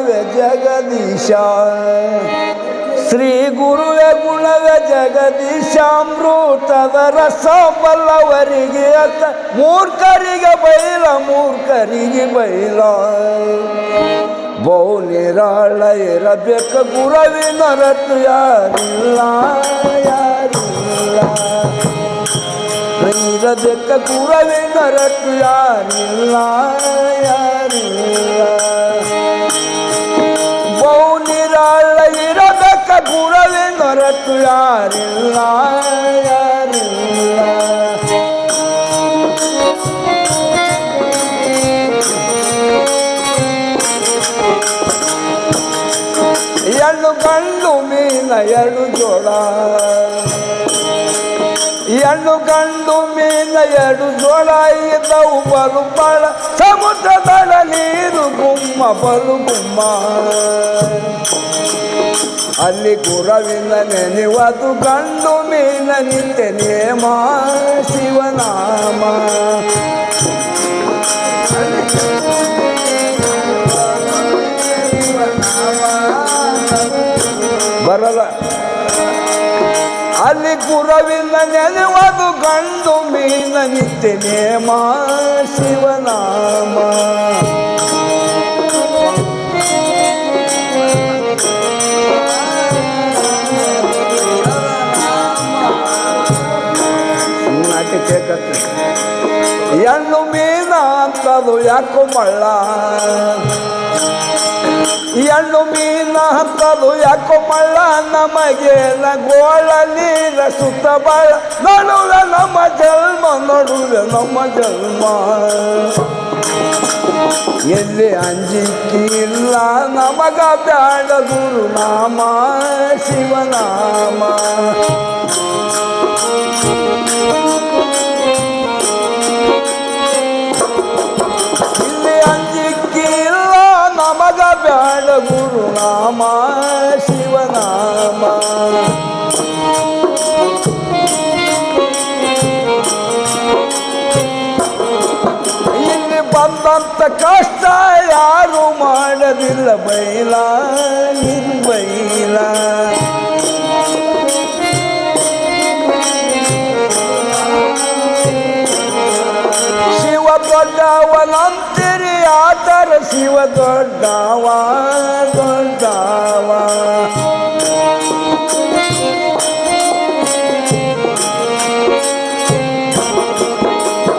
ಗುಣವೇ ಜಗದೀಶ ಶ್ರೀ ಗುರುವೆ ಗುಣವೇ ಜಗದೀಶಾಮೃತದ ರಸ ಬಲ್ಲವರಿಗೆ ಅತ್ತ ಮೂರ್ಖರಿಗೆ ಬೈಲ ಮೂರ್ಖರಿಗೆ ಬೈಲ ಬಹು ನಿರಾಳ ಇರಬೇಕು ಗುರುವಿನ ರಟ್ಟು ಯಾರಿಲ್ಲ ಯಾರಿಲ್ಲ ಇರಬೇಕ ಗುರುವಿನ ರಟ್ಟು ಯಾರಿಲ್ಲ ಯಾರಿಲ್ಲ ಬಹು ನಿರಾಳ ಇರಬೇಕ ಗುರುವಿನ ರಟ್ಟು ಯಾರಿಲ್ಲ ಯಾರಿಲ್ಲ ಎರಡು ಗಂಡು ಮೀನ ಎರಡು ಜೋಳ ಎರಡು ಗಂಡು ಮೀನ ಎರಡು ಜೋಳ ಇದ್ದವು ಬಲು ಬಾಳ ಸಮುದ್ರದಳ ನೀರು ಗುಮ್ಮ ಬಲು ಗುಮ್ಮ ಅಲ್ಲಿ ಗುರುವಿನ ನೆನೆವದು ಗಂಡು ಮೀನ ನಿತ್ಯ ನೇಮ ಶಿವನಾಮ ಬರಲ್ಲ ಅಲ್ಲಿ ಗುರುವಿನ ನೆನೆವದು ಗಂಡು ಮೀನ ನಿತ್ಯ ನೇಮ ಶಿವನಾಮ ಹೆಣ್ಣು ಮೀನ ಅಂತದು ಯಾಕೋ ಮಳ್ಳ ಹೆಣ್ಣು ಮೀನ ಅಂತದು ಯಾಕೋ ಮಳ್ಳ ನಮಗೆ ಗೋಳ ನೀರ ಸುತ್ತ ಬಾಳ ನಡುವೆ ನಮ್ಮ ಜನ್ಮ ನಡುವೆ ನಮ್ಮ ಜನ್ಮ ಎಲ್ಲಿ ಅಂಜಿಕೆ ಇಲ್ಲ ನಮಗ ಬ್ಯಾಡ ಗುರುನಾಮ ಶಿವನಾಮ ನಮಗ ಬ್ಯಾಡ ಗುರುನಾಮ ಶಿವನಾಮ ಇಲ್ಲಿ ಬಂದಂತ ಕಷ್ಟ ಯಾರು ಮಾಡದಿಲ್ಲ ಬೈಲ ನಿರ್ಬೈಲ ಶಿವ ದೊಡ್ಡವನಂತಿರಿ ಆತರ ಶಿವ ದೊಡ್ಡವ ದೊಡ್ಡವ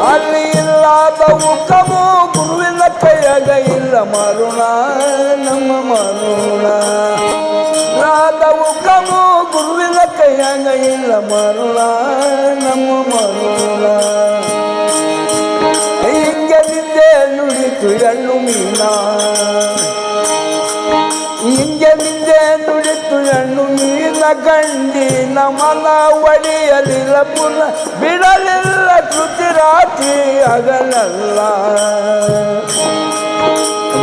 ಅಲ್ಲಿ ಇಲ್ಲದವು ಕಮು ಗುರುವಿನ ಕೈಯಾಗ ಇಲ್ಲ ಮರುಣ ನಮ್ಮ ಮರುಣ ರಾದವು ಕಮು ಗುರುವಿನ ಕೈಯಾಗ ಇಲ್ಲ ಮರುಣ ನಮ್ಮ ಮರುಣ ಹಿಂಗೆ ನಿಂದೆ ನುಡಿತು ಹೆಣ್ಣು ಮೀನ ಹಿಂಗೆ ನಿಂದೆ ನುಡಿತು ಹೆಣ್ಣು ಮೀನ ಗಂಡಿನ ಮನ ಒಡೆಯಲಿಲ್ಲ ಪುನಃ ಬಿಡಲಿಲ್ಲ ಕೃತಿ ರಾತ್ರಿ ಹಗಲಲ್ಲ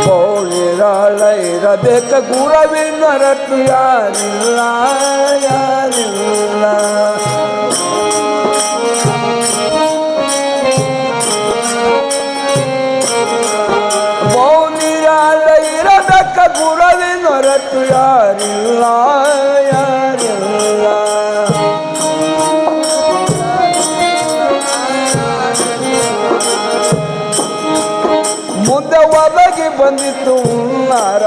ಬೋಳಿರಾಳ ಇರಬೇಕ ಗುರುವಿನ ರಟ್ಟು ಯಾರಿಲ್ಲ ಯಾರಿಲ್ಲ ಗುರುವಿನ ರಟ್ಟು ಯಾರಿಲ್ಲ ಯಾರಿಲ್ಲ ಮುಂದೆ ಒದಗಿ ಬಂದಿತ್ತು ಉನ್ನಾರ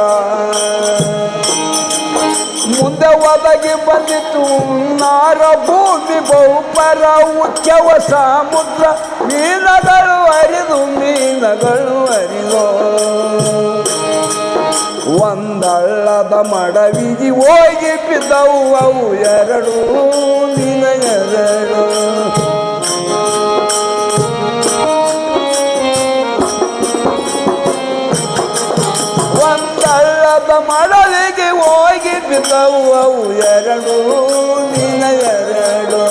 ಮುಂದೆ ಒದಗಿ ಬಂದಿತ್ತು ಉನ್ನಾರ ಭೂಮಿ ಬಹುಪರ ಉಚ್ಚವ ಸಮುದ್ರ ಮೀನಗಳು ಹರಿದು ಮೀನಗಳು ಹರಿದು ಒಂದಳ್ಳದ ಮಡವಿಗೆ ಹೋಗಿ ಬಿದ್ದವು ಅವು ಎರಡು ನಿನ ಎರಡು ಒಂದಳ್ಳದ ಮಡವಿಗೆ ಹೋಗಿ ಬಿದ್ದವು ಅವು ಎರಡು ನಿನ ಎರಡು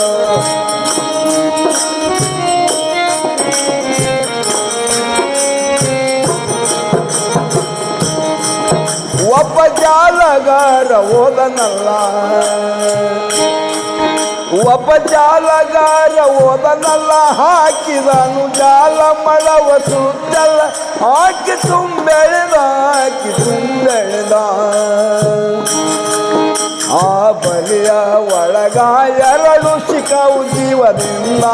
ಒಬ್ಬ ಜಾಲಗಾರ ಹೋದನಲ್ಲ ಒಬ್ಬ ಜಾಲಗಾರ ಓದನಲ್ಲ ಹಾಕಿದನು ಜಾಲ ಮಳವ ಸುತ್ತಲ್ಲ ಹಾಕಿ ತುಂಬೆಳೆದ ಆ ಬಲಿಯ ಒಳಗ ಎರಡು ಸಿಕ್ಕವು ಜೀವದಿಂದ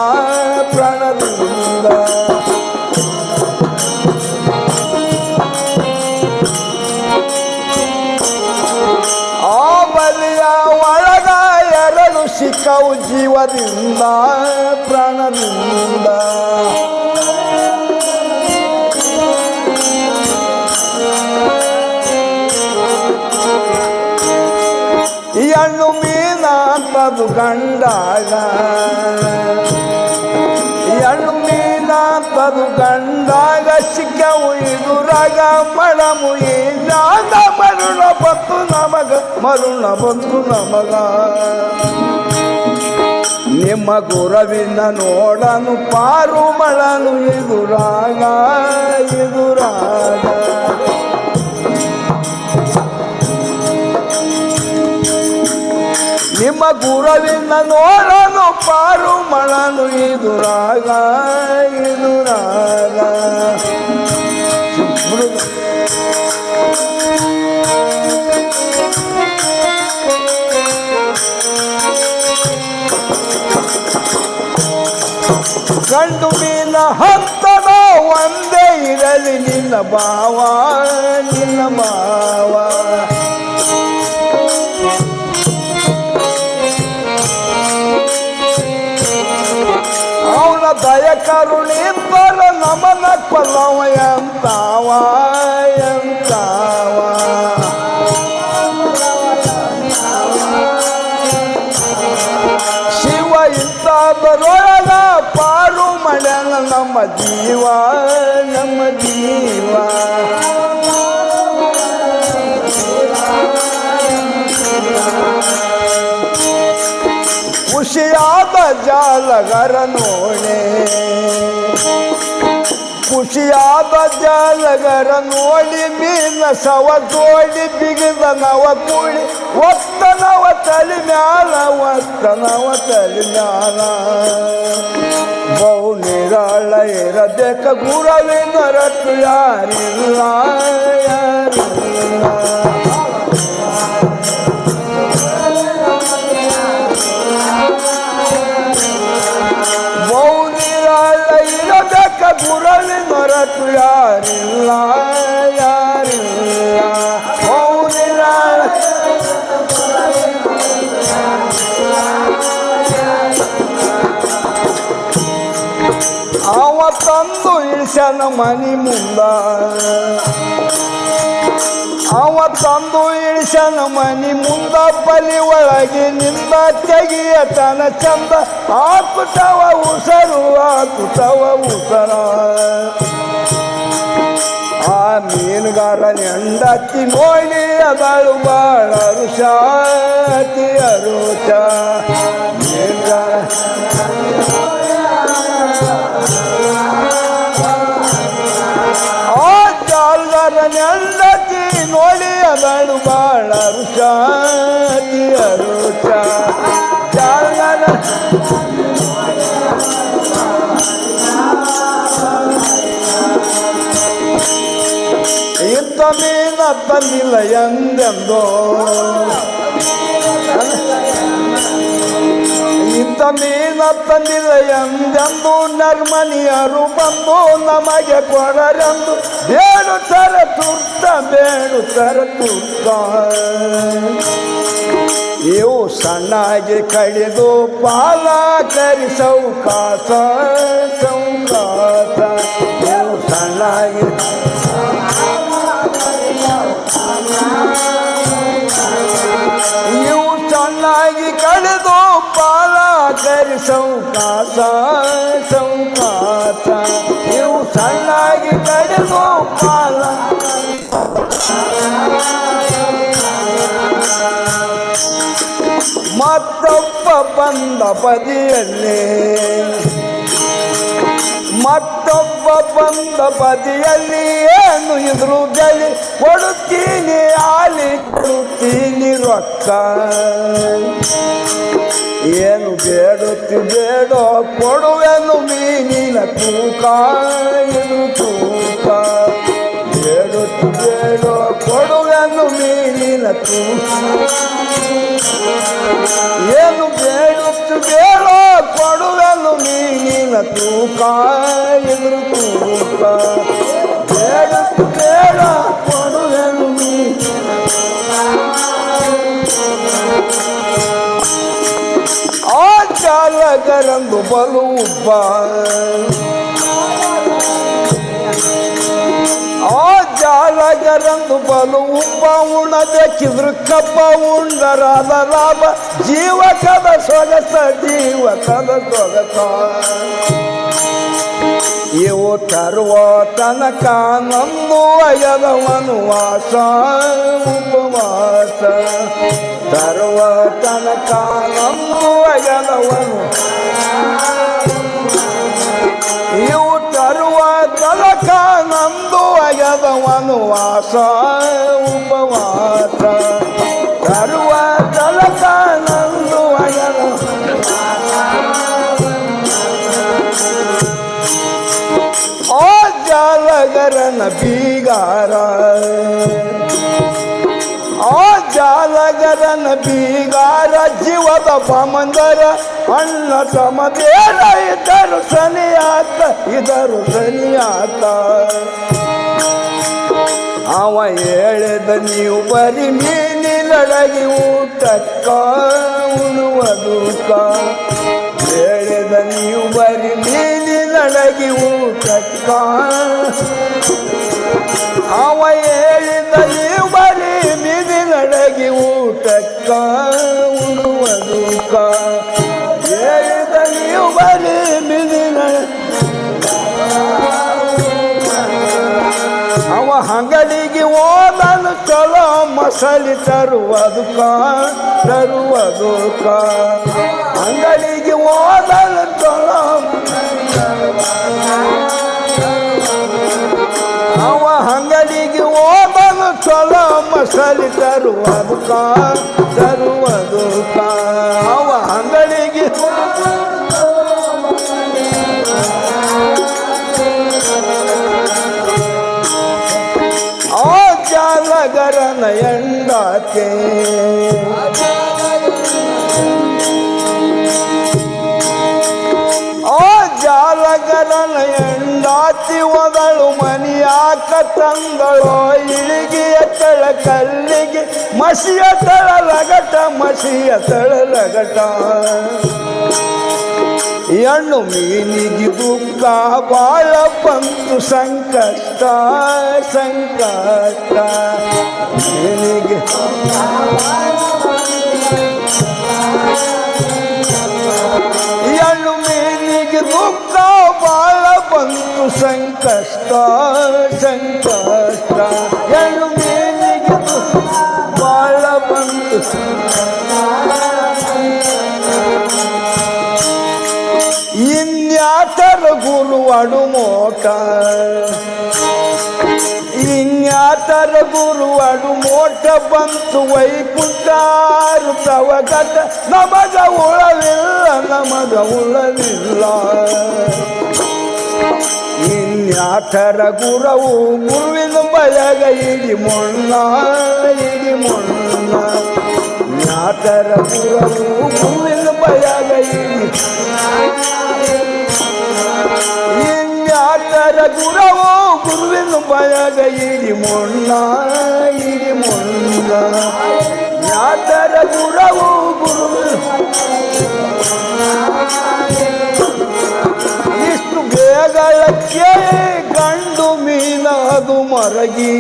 ಪ್ರಾಣದಿಂದ ಆ ಬಲಿಯ ಒಳಗ ಎರಡು ಸಿಕ್ಕವು ಜೀವದಿಂದ ಪ್ರಾಣದಿಂದ ಹೆಣ್ಣು ಮೀನಾಂತದು ಗಂಡಾಗ ಹೆಣ್ಣು ಮೀನಾಂತದು ಗಂಡಾಗ ಸಿಕ್ಕವು ಇದುರಾಗ ಮಳಮು ಈಜಾಗ ಮರುಣ ಬಂತು ನಮಗ ನಿಮ್ಮ ಗುರವಿನ ನೋಡನು ಪಾರು ಮಳನು ಇದುರಾಗ ನಿಮ್ಮ ಗುರವಿನ ನೋಡನು ಪಾರು ಮಳನು ಇದುರಾಗ ಗಂಡು ಮೀನ ಹತ್ತದ ಒಂದೇ ಇರಲಿ ನಿನ್ನ ಭಾವ ಅವನ ದಯ ಕರುಣಿಂದರ ನಮನ ಕೊಲ್ಲವ ಎಂತಾವ ಶಿವ ಇಂಥದರೊಳಗ ಪಾರು ಮಳೆನ ನಮ್ಮ ಜೀವ ಖುಷಿಯಾದ ಜಾಲಗರ ನೋಡೆ ಖುಷಿಯಾದ ಜಾಲಗರ ನೋಡಿ ಮೀನ ಸವ ಜೋಡಿ ಬಿಗಿದ ನವ ಕೂಡಿ ಒತ್ತನವ ತಲೆ ಮ್ಯಾಲ ಬಹು ನಿರಾಳ ಇರಬೇಕ ಗುರವಿನ ರಟ್ಟು ಯಾರಿಲ್ಲ ಗುರವಿನ ರಟ್ಟು ಯಾರಿಲ್ಲ ಅವ ತಂದು ಇಳಿಸನ ಮನಿ ಮುಂದ ಬಲಿ ಒಳಗೆ ನಿಂದ ತೆಗಿಯತನ ಚಂದ ಹಾಕುತ್ತವ ಉಸರು ಆ ಮೀನುಗಾರನ ಹೆಂಡತಿ ನೋಡಿ ಅದಳು ಬಾಳ ರುಚ ಮೀನುಗಾರ ಆ ಜಾಲಗಾರನ ಹೆಂಡತಿ ನೋಡಿ ಅದಳು ಬಾಳ ರುಚ ಜಾಲಗಾರ ಇಂಥ ಮೀನ ತಂದಿಲ್ಲ ಎಂದೆಂದೋ ಇಂಥ ಮೀನ ತಂದಿಲ್ಲ ಎಂದೆಂದು ನರ್ಮನಿಯರು ಬಂದು ನಮಗೆ ಕೊಡರೆಂದು ಬೇಡುತ್ತಾರೆ ತುರ್ತ ಇವು ಸಣ್ಣಾಗಿ ಕಡಿದು ಪಾಲ ಕರಿ ಸೌಕಾಸ ಇವು ಸಣ್ಣಾಗಿ ಕಳೆದು ಪಾಲ ಕರಿ ಸೌಕಾಸ ಇವು ಸಣ್ಣಾಗಿ ಕಳೆದು ಪಾಲ ಮತ್ತೊಬ್ಬ ಬಂದ ಬದಿಯಲ್ಲಿ ಏನು ಇದ್ರು ಬೆಲೆ ಕೊಡುತ್ತೀನಿ ಆಲಿ ಕೊಡುತ್ತೀನಿ ರೊಕ್ಕ ಏನು ಬೇಡುತ್ತಿ ಬೇಡೋ ಕೊಡುವೆನು ಮೀನಿನ ತೂಕ ಇದು ತೂಕ ಬೇಡುತ್ತಿ ಬೇಡೋ ಕೊಡುವೆನು ಮೀನಿನ ತೂಕ ಏನು ಬೇಡುತ್ತಿ ಬೇಡೋ ಕೊಡುವೆನು ಮೀನಿನ ತೂಕ ಇದು ತೂಕ ಬೇಡುತ್ತಿ ಬೇಡ ಕೊಡುವೆನು ಆ ಜಾಲಗರಂದು ಬಲು ಉಬ್ಬ ಆ ಜಾಲಗರಂದು ಬಲು ಉಬ್ಬ ಉಣಬೇಕಿದ್ರು ಕಬ್ಬ ಉಂಡರಾದ ಲಾಭ ಜೀವಕದ ಸೊಗಸ ಜೀವಕದ ಸೊಗಸ ಇವು ತರುವ ತನಕ ನಮ್ಮು ಅಯದವನು ವಾಸ ಉಪವಾಸ ತರುವ ತನಕ ನಮ್ಮು ಅಯದವನು ಇವು ತರುವ ತನಕ ನಮ್ದು ಅಯದವನು ವಾಸ ಉಪವಾಸ ತರುವ ತನಕ ನಂದು ಅಯದ ಆ ಜಾಲಗರನ ಬೀಗಾರ ಆ ಜಾಲಗರನ ಬೀಗಾರ ಜೀವದ ಬಾಮಂದರ ಅಣ್ಣ ತಮದೇರ ಇದರು ಸನಿಯಾತ ಅವ ಹೇಳಿದ ನೀವು ಬರೀ ಮೀನಿನೊಳಗಿ ಊಟಕ್ಕ ಉಣುವುದಕ್ಕ ಹೇಳಿದ ನೀವು ಬರೀ ಮೀನಿನೊಳಗಿ ಊಟಕ್ಕ ಅವ ಹೇಳಿದ ನೀವು ಬರೀ ಮೀನಿನೊಳಗಿ ಊಟಕ್ಕ ಉಣುವುದಕ್ಕ ಹೇಳಿದ ನೀವು ಬರೀ ಮೀನಿನ ಅವ ಅಂಗಡಿಗೆ ಹೋದನು ಚಲೋ ಮಸಾಲೆ ತರುವುದಕ್ಕ ಅಂಗಡಿಗೆ ಹೋದನು ಚಲೋ ಅವ ಅಂಗಡಿಗೆ ಹೋದನು ಚಲೋ ಮಸಾಲೆ ತರುವುದಕ್ಕ ಅವ ಅಂಗಡಿಗೆ ಆ ಜಾಲಗರನ ಎಂಡಾಕೆ ಆ ಜಾಲಗರನ ಎಂಡಾತಿ ಒದಳು ಮನಿಯಾಕ ತಂದಳೋ ಇಳಿಗೆಯ ತಳ ಕಲ್ಲಿಗೆ ಮಸಿಯ ತಳ ಲಗಟ ಹೆಣ್ಣು ಮೀನಿಗೆ ದುಃಖ ಬಾಳ ಬಂತು ಸಂಕಷ್ಟ ಮೀನಿಗೆ ಹೆಣ್ಣು ಮೀನಿಗೆ ದುಃಖ ಬಾಳ ಬಂತು ಸಂಕಷ್ಟ ಹೆಣ್ಣು ಮೀನಿಗೆ ಬಾಳ ಬಂತು ಇನ್ಯಾತರ ಗುರು ಅಡುಮೋಟ ಇನ್ಯಾತರ ಗುರು ಅಡುಮೋಟ ಬಂತು ವೈಕುಂಠಾರು ತವಗತ ನಮಗ ಉಳವಿಲ್ಲ ಇನ್ಯಾತರ ಗುರವು ಗುರುವಿನ ಬಯಗ ಇಡಿ ಮೊಣ್ಣ ಜ್ಞಾತರ ಗುರವು ಗುರುವಿನ ಬಯಗ ಇನ್ಯಾತರ ಗುರವು ಗುರುವಿನ ಬಯಗ ಇಡಿ ಮೊಣ್ಣ ಜ್ಞಾತರ ಗುರವು ಗುರುವಿನ ಇಷ್ಟು ಬೇಗಳಕ್ಕೆ ಗಂಡು ಮೀನದು ಮರಗಿ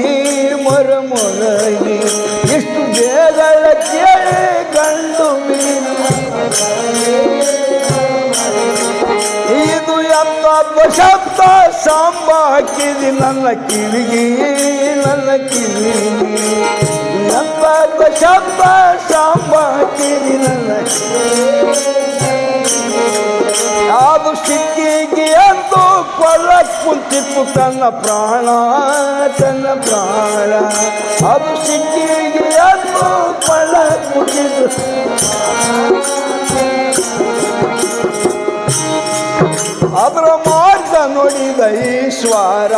ಇಷ್ಟು ಬೇಗಳಕ್ಕೆ ಗಂಡು ಮೀನ ಇದು ಎಂಬ ಶಬ್ದ ಸಾಂಬ ಹಾಕಿದಿ ನನ್ನ ಕಿವಿಗೆ ಎಂಬ ಶಬ್ದ ಸಾಂಬ ಹಾಕಿದಿ ನನ್ನ ಅದು ಸಿಕ್ಕಿಗೆ ಎಂದು ಕೊಲ್ಲಕ್ ಕುಂತಿತ್ತು ತನ್ನ ಪ್ರಾಣ ಅದು ಸಿಕ್ಕಿಗೆ ಎಂದು ಕೊಲ್ಲಕ್ ಕುಂತಿತ್ತು ಅದರ ಮಾರ್ಗ ನೋಡಿದ ಈಶ್ವರ,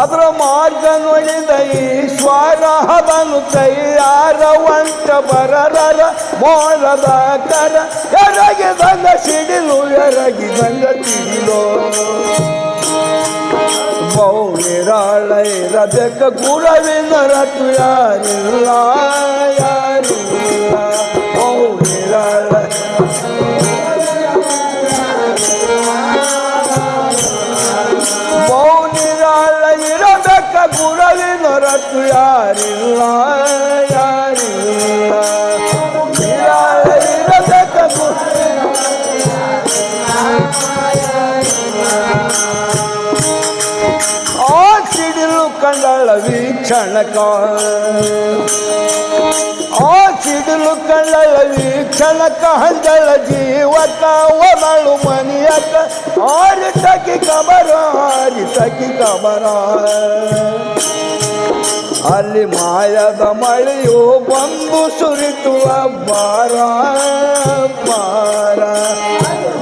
ಅದರ ಮಾರ್ಗ ನೋಡಿದ ಈಶ್ವರ, ಅದನ್ನು ತಯಾರ ಒಂಟ ಬರರ ಮೋಳದ ಕರ, ಎರಗಿದಂಗ ಸಿಡಿಲು ಎರಗಿದಂಗ ಸಿಡಿಲು. ಮೌನಿರಾಳ ಇರಬೇಕ ಗುರುವಿನ ರತು ಯಾರಿಲ್ಲ ಯಾರಿಲ್ಲ. ಮೌನಿರಾಳ ಮೌನಿರಾಳ ಇರಬೇಕ ಗುರುವಿನ ರತು ಯಾರಿಲ್ಲ ಯಾರಿಲ್ಲ. ನಿರಾಳ ಇರಬೇಕ ಆ ಸಿಡಿಲು ಕಂಡಳ ವೀಕ್ಷಣಕ, ಆ ಸಿಡಿಲು ಕಂಡಳ ವೀಕ್ಷಣಕ, ಹಂದಳ ಜೀವಕ ಒದಳು ಮನಿಯಕ, ಆರಿತಕಿ ಕಬರ ಆರಿತಕಿ ಕಬರ. ಅಲ್ಲಿ ಮಾಯದ ಮಳೆಯು ಬಂದು ಸುರಿತು ಅಬ್ಬಾರ ಬಾರ.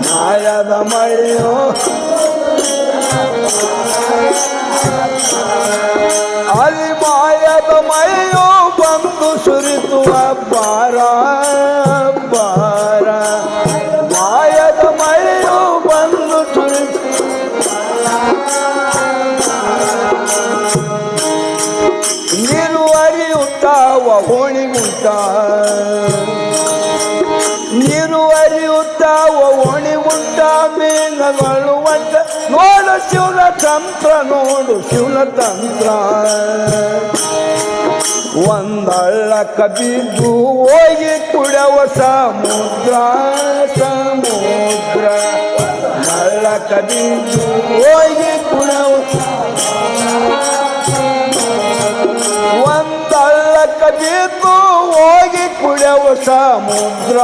ಮಾಯದ ಮಳೆಯು ಅಲ್ಲಿ ಮಾಯದ ಮಳೆಯು ಬಂದು ಸುರಿತು ಅಬ್ಬಾರ ಬಾರ. ಮಾಯದ ಮಳೆಯು ಬಂದು ಸುರಿತು ನೀರು ಹರಿಯುತ್ತಾವ ಓಣಿಗುಂಟ, ನೀರು ಹರಿಯುತ್ತಾವ ಓಣಿಗುಂಟ, ಮೀನುಗಳು ಒಟ್ಟ ನೋಡು ಶಿವನ ತಂತ್ರ, ನೋಡು ಶಿವನ ತಂತ್ರ. ಒಂದಳ್ಳಕ ಬಿದ್ದು ಹೋಗಿ ಕುಡವ ಸಮುದ್ರ ಸಮುದ್ರ. ನಳ್ಳಕ ಬಿದ್ದು ಹೋಗಿ ಕುಡವ, ಒಂದಳ್ಳಕ ಬಿದ್ದು ಹೋಗಿ ಕುಡವ ಸಮುದ್ರ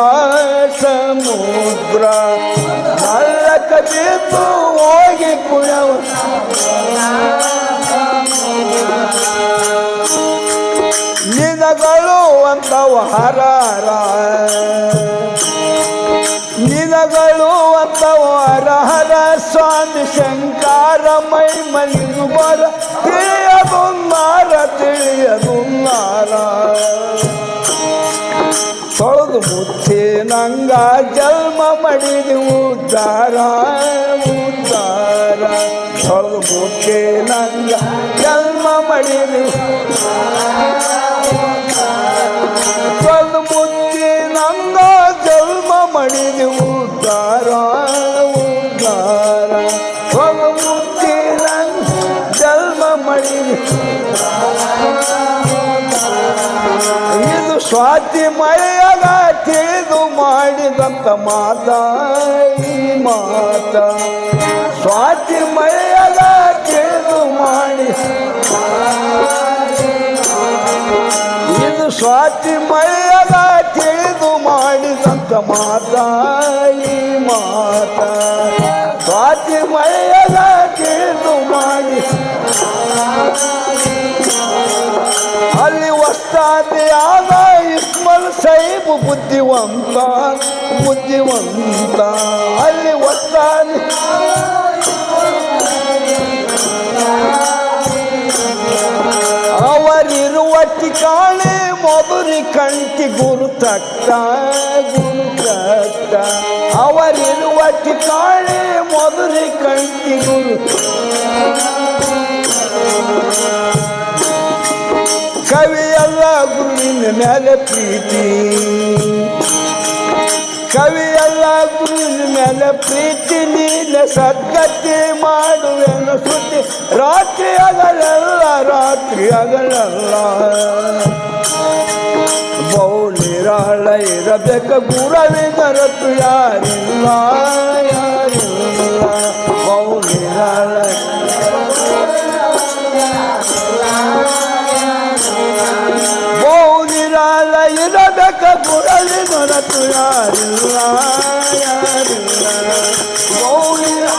ಸಮುದ್ರ. ನಳ್ಳಕ ಬಿದ್ದು ಹೋಗಿ ಕುಡವ ನಿನಗಳು ಅಂತವ ಹರಹರ, ನಿನಗಳು ಅಂತವ ಹರಹರ. ಸ್ವಾಮಿ ಶಂಕರ ಮೈ ಮನಿದು ಬರ, ತಿಳಿಯದು ನಾರ ತಿಳಿಯದು ನಾರ. ತೊಳೆದು ಮುಚ್ಚಿ ನಂಗ ಜನ್ಮ ಮಡಿದು ಉದ್ಧಾರ ಉದ್ಧಾರ. ತೊಳೆದು ಮುಚ್ಚಿ ನಂಗ ಜನ್ಮ ಮಡಿದು, ತೊಳೆದು ಮುಚ್ಚಿ ನಂಗ ಜನ್ಮ ಮಡಿದು ಉದ್ಧಾರ ಉದ್ಧಾರ. ತೊಳೆದು ಮುಚ್ಚಿ ನಂಗ ಜನ್ಮ ಮಡಿದು. ಇದು ಸ್ವಾತಿ ಮಳೆಯಾಗ ತಿಳಿದು ಮಾಡಿದಂತ ಮಾತ ಈ ಮಾತ. ಸ್ವಾತಿ ಮಳೆಯಾಗ ತಿಳಿದು ಮಾಡಿ, ಇದು ಸ್ವಾತಿ ಮಳೆಯಾಗ ತಿಳಿದು ಮಾಡಿದಂತ ಮಾತ ಈ ಮಾತ. ಸ್ವಾತಿ ಮಳೆಯಾಗ ತಿಳಿದು ಮಾಡಿ ಅಲ್ಲಿ ವಸ್ತಾದಿಯಾದ ಇಸ್ಮಲ್ ಸೈಬ್ ಬುದ್ಧಿವಂತ ಬುದ್ಧಿವಂತ. ಅಲ್ಲಿ ವಸ್ತಾದಿ ಅವರಿರುವ ಠಿಕಾಣೆ ಮಧುರಿ ಕಂಠಿ ಗುರುತಕ್ಕ ಗುರುತಕ್ಕ. ಅವರಿರುವ ಠಿಕಾಣೆ ಮಧುರಿ ಕಂಠಿ ಗುರು. ಕವಿಯಲ್ಲ ಗುರುವಿನ ಮೇಲೆ ಪ್ರೀತಿ, ಕವಿಯಲ್ಲ ಗುರುವಿನ ಮೇಲೆ ಪ್ರೀತಿ. ನೀನ ಸದ್ಗತಿ ಮಾಡುವೆನು ಶ್ರುತಿ, ರಾತ್ರಿ ಆಗಲಲ್ಲ ರಾತ್ರಿ ಆಗಲಲ್ಲ. ಬಹುನಿರಾಳ ಇರಬೇಕ ಗುರುವಿನ ರತು ಯಾರಿಲ್ಲ ಯಾರಿಲ್ಲ. ಬಹುನಿರಾಳ ಬಹುನಿರಾಳ ಇರಬೇಕ ಗುರುವಿನ ರತು ಯಾರಿಲ್ಲ ಯಾರಿಲ್ಲ. ಬಹುನಿರಾಳ